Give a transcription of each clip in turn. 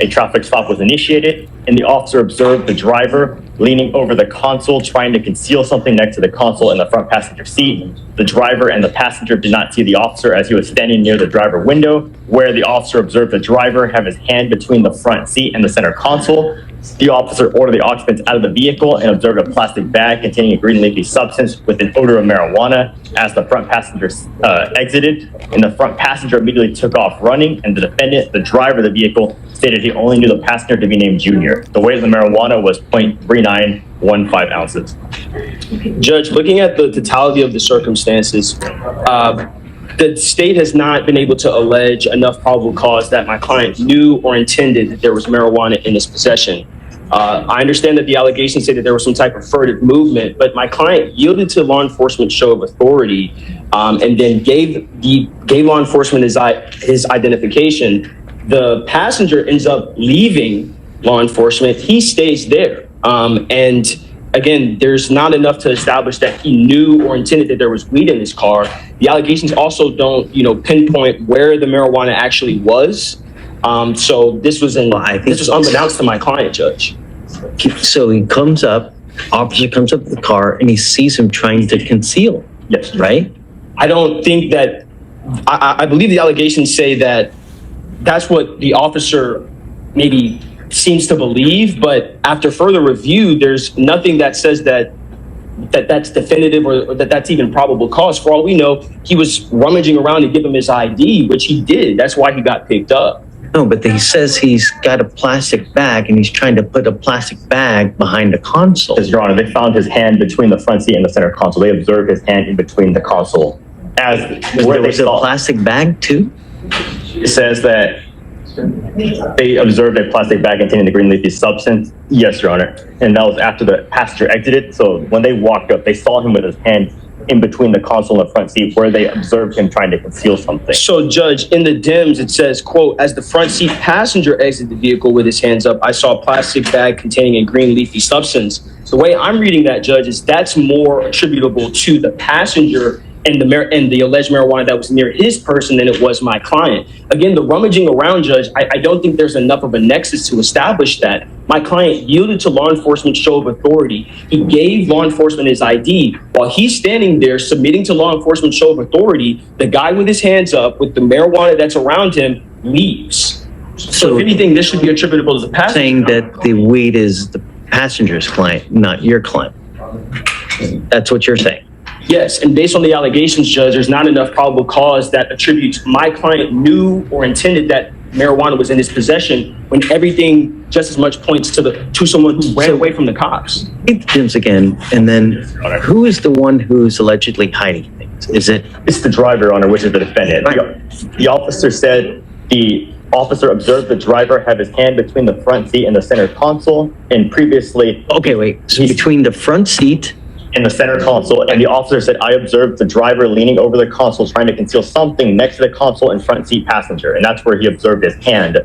a traffic stop was initiated, and the officer observed the driver leaning over the console, trying to conceal something next to the console in the front passenger seat. The driver and the passenger did not see the officer as he was standing near the driver window, where the officer observed the driver have his hand between the front seat and the center console. The officer ordered the occupants out of the vehicle and observed a plastic bag containing a green leafy substance with an odor of marijuana as the front passenger exited. And the front passenger immediately took off running, and the defendant, the driver of the vehicle, stated he only knew the passenger to be named Junior. The weight of the marijuana was 0.3915 ounces. Judge, looking at the totality of the circumstances, the state has not been able to allege enough probable cause that my client knew or intended that there was marijuana in his possession. I understand that the allegations say that there was some type of furtive movement, but my client yielded to law enforcement show of authority, and then gave law enforcement his identification. The passenger ends up leaving law enforcement. He stays there, and again, there's not enough to establish that he knew or intended that there was weed in his car. The allegations also don't, pinpoint where the marijuana actually was. So this was unbeknownst to my client, Judge. So he comes up, officer comes up to the car, and he sees him trying to conceal. Yes. Right? I don't think that, I believe the allegations say that that's what the officer maybe seems to believe, but after further review, there's nothing that says that's definitive or that that's even probable cause. For all we know, he was rummaging around to give him his ID, which he did. That's why he got picked up. No, but he says he's got a plastic bag and he's trying to put a plastic bag behind the console. Yes, Your Honor, they found his hand between the front seat and the center console. They observed his hand in between the console. Was it a plastic bag too? It says that they observed a plastic bag containing the green leafy substance. Yes, Your Honor. And that was after the passenger exited. So when they walked up, they saw him with his hand in between the console and the front seat, where they observed him trying to conceal something. So, Judge, in the DIMS, it says, quote, as the front seat passenger exited the vehicle with his hands up, I saw a plastic bag containing a green leafy substance. The way I'm reading that, Judge, is that's more attributable to the passenger and the alleged marijuana that was near his person than it was my client. Again, the rummaging around, Judge, I don't think there's enough of a nexus to establish that. My client yielded to law enforcement show of authority. He gave law enforcement his ID. While he's standing there submitting to law enforcement show of authority, the guy with his hands up with the marijuana that's around him leaves. So if anything, this should be attributable to the passenger. Saying that the weed is the passenger's client, not your client. That's what you're saying. Yes, and based on the allegations, Judge, there's not enough probable cause that attributes my client knew or intended that marijuana was in his possession, when everything just as much points to someone who ran away from the cops. Hit the gyms again, and then who is the one who's allegedly hiding things? It's the driver, Your Honor, which is the defendant. Right. The officer said the officer observed the driver have his hand between the front seat and the center console, and previously... Okay, wait. So between the front seat in the center console, and the officer said, I observed the driver leaning over the console trying to conceal something next to the console and front seat passenger, and that's where he observed his hand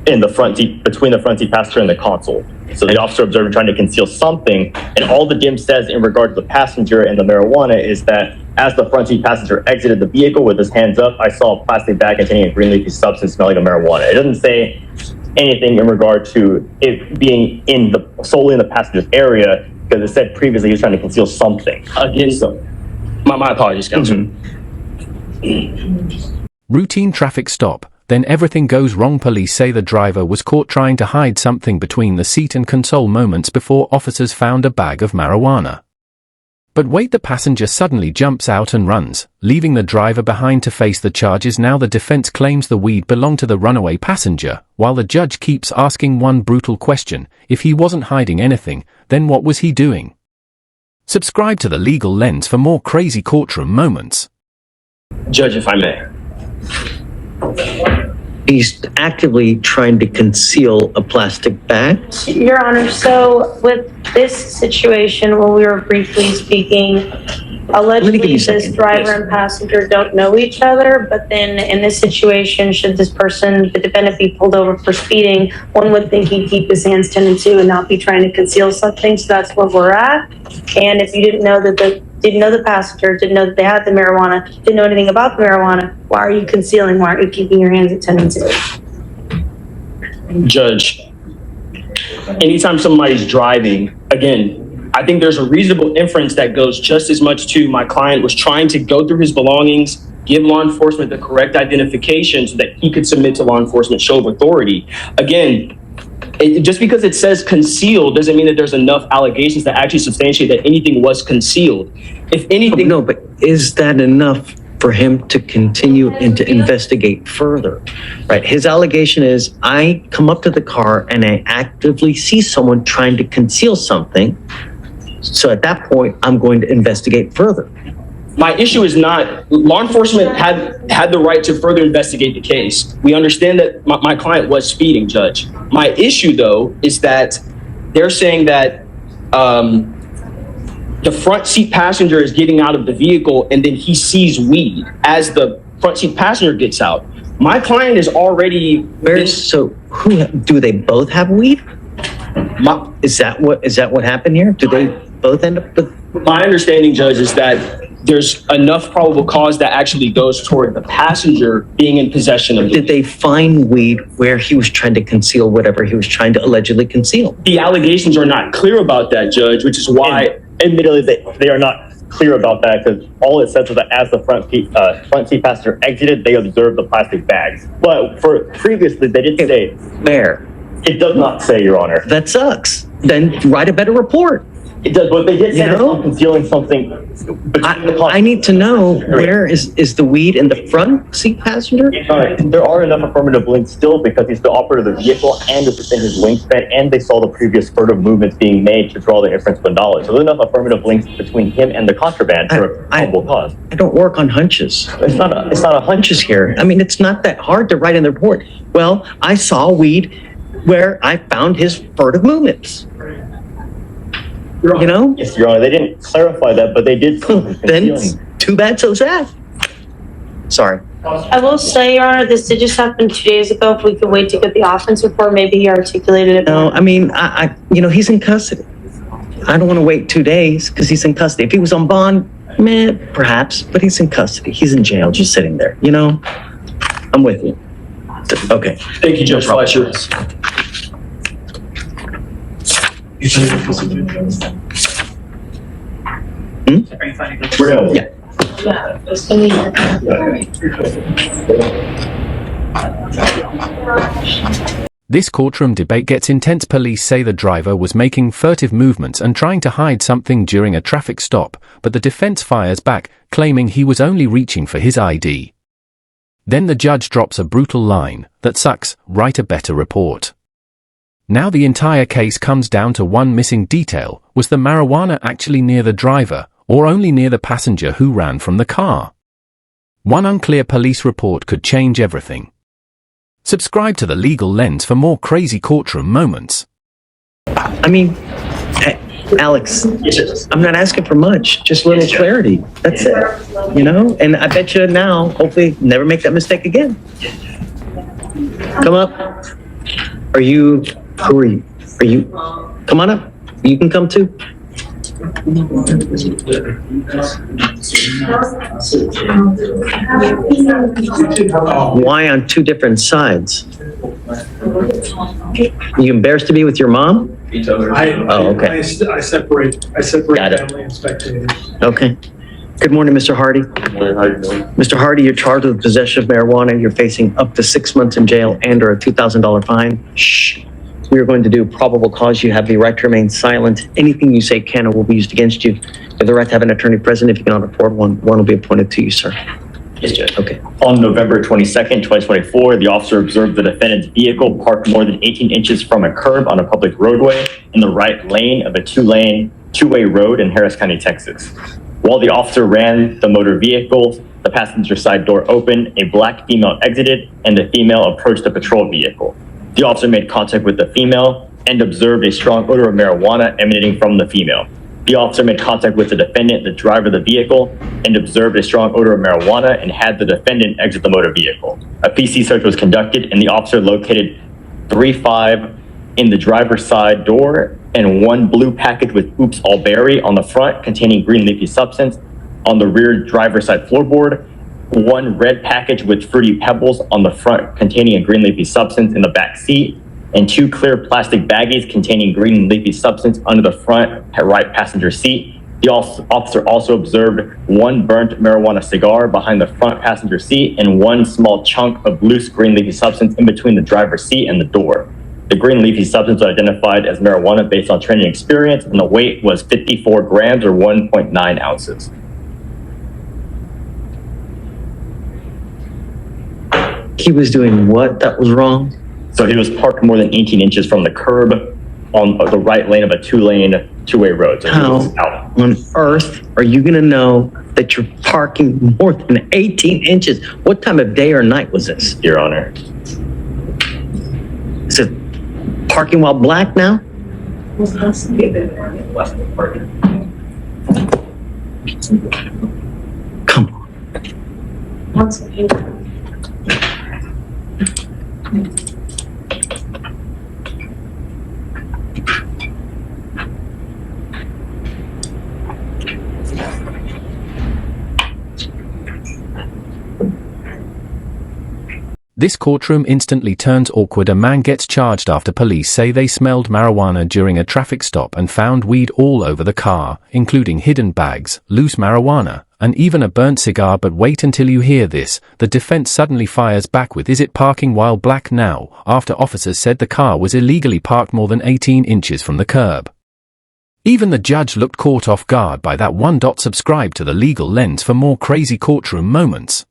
in the front seat, between the front seat passenger and the console. So the officer observed him trying to conceal something, and all the DIM says in regard to the passenger and the marijuana is that as the front seat passenger exited the vehicle with his hands up, I saw a plastic bag containing a green leafy substance smelling of marijuana. It doesn't say anything in regard to it being solely in the passenger's area, because it said previously he was trying to conceal something. Again, so my apologies, Counsel. Routine traffic stop, then everything goes wrong. Police say the driver was caught trying to hide something between the seat and console moments before officers found a bag of marijuana. But wait, the passenger suddenly jumps out and runs, leaving the driver behind to face the charges. Now the defense claims the weed belonged to the runaway passenger, while the judge keeps asking one brutal question: if he wasn't hiding anything, then what was he doing? Subscribe to The Legal Lens for more crazy courtroom moments. Judge, if I may. He's actively trying to conceal a plastic bag? Your Honor, so with this situation, when we were briefly speaking, allegedly this driver and passenger don't know each other, but then in this situation, should this person, the defendant, be pulled over for speeding, one would think he'd keep his hands 10 and 2 and not be trying to conceal something. So that's where we're at. And if you didn't know that didn't know the passenger, didn't know that they had the marijuana, didn't know anything about the marijuana, why are you concealing? Why aren't you keeping your hands at 10 and 2? Judge, anytime somebody's driving, again, I think there's a reasonable inference that goes just as much to my client was trying to go through his belongings, give law enforcement the correct identification so that he could submit to law enforcement show of authority. Again, just because it says concealed doesn't mean that there's enough allegations that actually substantiate that anything was concealed. If anything, No, but is that enough for him to continue and to investigate further? Right. His allegation is, I come up to the car and I actively see someone trying to conceal something. So at that point, I'm going to investigate further. my issue is not, law enforcement had the right to further investigate the case. We understand that my client was speeding, Judge. My issue, though, is that they're saying that the front seat passenger is getting out of the vehicle and then he sees weed as the front seat passenger gets out. My client is already... So who do they both have weed? Is that what happened here? Do they both end up with... My understanding, Judge, is that there's enough probable cause that actually goes toward the passenger being in possession of it. Did they find weed where he was trying to conceal whatever he was trying to allegedly conceal? The allegations are not clear about that, Judge, which is why... Admittedly, they are not clear about that because all it says is that as the front seat passenger exited, they observed the plastic bags. But for previously, they did say... Where? It does not say, Your Honor. That sucks. Then write a better report. It does, but they did say that I'm concealing something between the I need to know, where is the weed in the front seat passenger? There are enough affirmative links still because he's the operator of the vehicle and it's within his wingspan, and they saw the previous furtive movements being made to draw the inference of knowledge. So there's enough affirmative links between him and the contraband for a probable cause. I don't work on hunches. It's not a Hunches here. I mean, it's not that hard to write in the report. Well, I saw weed where I found his furtive movements. You know? Yes, Your Honor. They didn't clarify that, but they did. Then too bad, so sad. Sorry. I will say, Your Honor, this did just happen 2 days ago. If we could wait to get the offense report, maybe he articulated it. No, I mean, I he's in custody. I don't want to wait 2 days because he's in custody. If he was on bond, perhaps, but he's in custody. He's in jail, just sitting there. You know, I'm with you. Okay. Thank you, Judge Fletcher. Yeah. This courtroom debate gets intense. Police say the driver was making furtive movements and trying to hide something during a traffic stop, but the defense fires back, claiming he was only reaching for his ID. Then the judge drops a brutal line, "That sucks, write a better report." Now the entire case comes down to one missing detail: was the marijuana actually near the driver, or only near the passenger who ran from the car? One unclear police report could change everything. Subscribe to The Legal Lens for more crazy courtroom moments. I mean, Alex, I'm not asking for much, just a little clarity. That's it. You know, and I bet you now, hopefully, never make that mistake again. Come up. Who are you? Come on up. You can come too. Why on two different sides? You embarrassed to be with your mom? Okay. I separate Got it. family and spectators. Okay. Good morning, Mr. Hardy. Good morning. How you doing? Mr. Hardy, you're charged with possession of marijuana. You're facing up to 6 months in jail and or a $2,000 fine. Shh. We are going to do probable cause. You have the right to remain silent. Anything you say can or will be used against you. You have the right to have an attorney present. If you cannot afford one will be appointed to you, sir. Yes, Judge. Okay. On November 22nd, 2024, the officer observed the defendant's vehicle parked more than 18 inches from a curb on a public roadway in the right lane of a two-way road in Harris County, Texas. While the officer ran the motor vehicle, the passenger side door opened, a black female exited, and the female approached the patrol vehicle. The officer made contact with the female and observed a strong odor of marijuana emanating from the female. The officer made contact with the defendant, the driver of the vehicle, and observed a strong odor of marijuana and had the defendant exit the motor vehicle. A PC search was conducted and the officer located 3.5 in the driver's side door and one blue package with Oops All Berry on the front containing green leafy substance on the rear driver's side floorboard, one red package with Fruity Pebbles on the front containing a green leafy substance in the back seat, and 2 clear plastic baggies containing green leafy substance under the front right passenger seat. The officer also observed 1 burnt marijuana cigar behind the front passenger seat and 1 small chunk of loose green leafy substance in between the driver's seat and the door. The green leafy substance was identified as marijuana based on training experience, and the weight was 54 grams or 1.9 ounces. He was doing what that was wrong? So he was parked more than 18 inches from the curb on the right lane of a 2-lane, 2-way road. So he How was out. on earth are you going to know that you're parking more than 18 inches? What time of day or night was this? Your Honor. Is it parking while black now? Come on. This courtroom instantly turns awkward. A man gets charged after police say they smelled marijuana during a traffic stop and found weed all over the car, including hidden bags, loose marijuana, and even a burnt cigar. But wait until you hear this. The defense suddenly fires back with, "Is it parking while black now?" after officers said the car was illegally parked more than 18 inches from the curb. Even the judge looked caught off guard by that one. Subscribe to the Legal Lens for more crazy courtroom moments.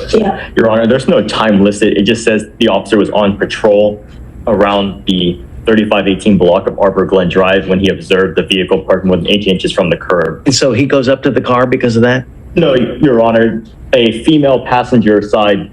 Yeah. Your Honor, there's no time listed. It just says the officer was on patrol around the 3518 block of Arbor Glen Drive when he observed the vehicle parked more than 18 inches from the curb. And so he goes up to the car because of that? No, Your Honor, a female passenger side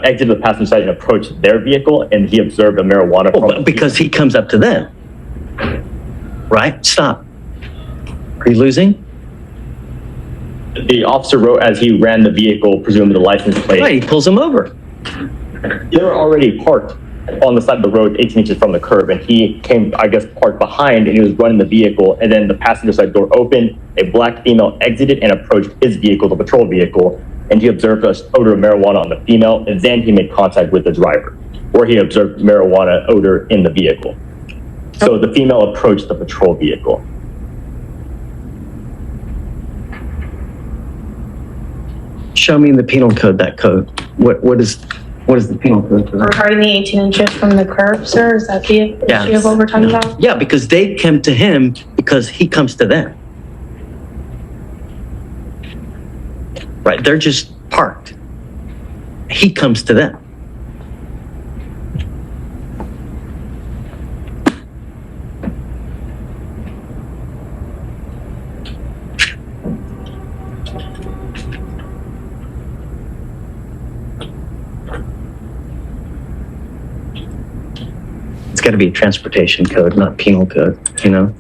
exited the passenger side and approached their vehicle, and he observed a marijuana. Oh, because he comes up to them. Right? Stop. Are you losing? The officer wrote as he ran the vehicle, presumably the license plate. Right, he pulls him over. They were already parked on the side of the road 18 inches from the curb, and he came, I guess, parked behind, and he was running the vehicle, and then the passenger side door opened, a black female exited and approached his vehicle, the patrol vehicle, and he observed an odor of marijuana on the female, and then he made contact with the driver, where he observed marijuana odor in the vehicle. So the female approached the patrol vehicle. Show me in the penal code that code. What is the penal code for that? Regarding the 18 inches from the curb, sir, is that the Yeah. issue of what we're talking about? Yeah, because they come to him because he comes to them. Right, they're just parked. He comes to them. It's got to be a transportation code, not penal code, you know?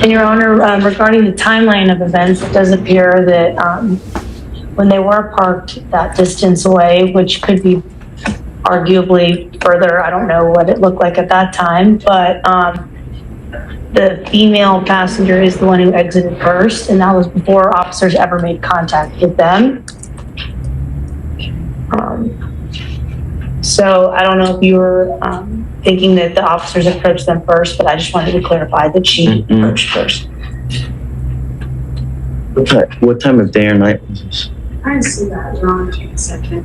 And Your Honor, regarding the timeline of events, it does appear that when they were parked that distance away, which could be arguably further, I don't know what it looked like at that time, but the female passenger is the one who exited first, and that was before officers ever made contact with them. So I don't know if you were thinking that the officers approached them first, but I just wanted to clarify that she approached first. What time of day or night was this? I see that, Your Honor, take a second.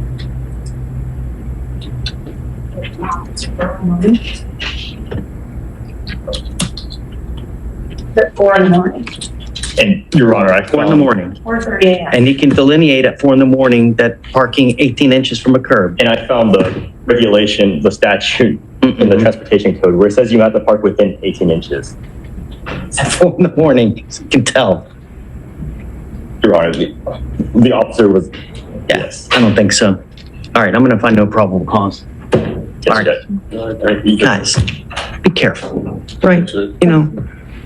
At 4 in the morning. And Your Honor, I 4 in the morning. 4:30 a.m. And he can delineate at 4 in the morning that parking 18 inches from a curb. And I found the regulation, the statute in the transportation code where it says you have to park within 18 inches. It's at 4 in the morning, so you can tell. Your Honor, the officer was, Yes, I don't think so. All right, I'm going to find no probable cause. yes, All right. Judge. Guys, be careful, right? You know,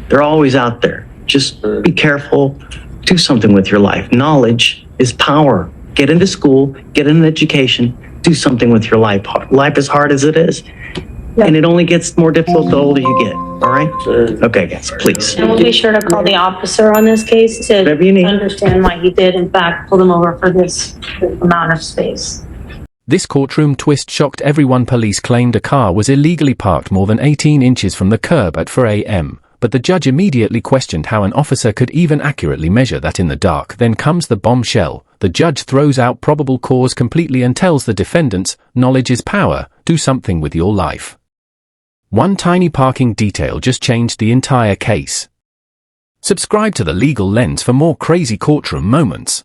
they're always out there. Just be careful. Do something with your life. Knowledge is power. Get into school, get an education, do something with your life. Life as hard as it is, And it only gets more difficult the older you get, all right? Okay, guys, please. And we'll be sure to call the officer on this case to Whatever you need. understand why he did, in fact, pull them over for this amount of space. This courtroom twist shocked everyone. Police claimed a car was illegally parked more than 18 inches from the curb at 4 a.m., but the judge immediately questioned how an officer could even accurately measure that in the dark. Then comes the bombshell. The judge throws out probable cause completely and tells the defendants, knowledge is power, do something with your life. One tiny parking detail just changed the entire case. Subscribe to The Legal Lens for more crazy courtroom moments.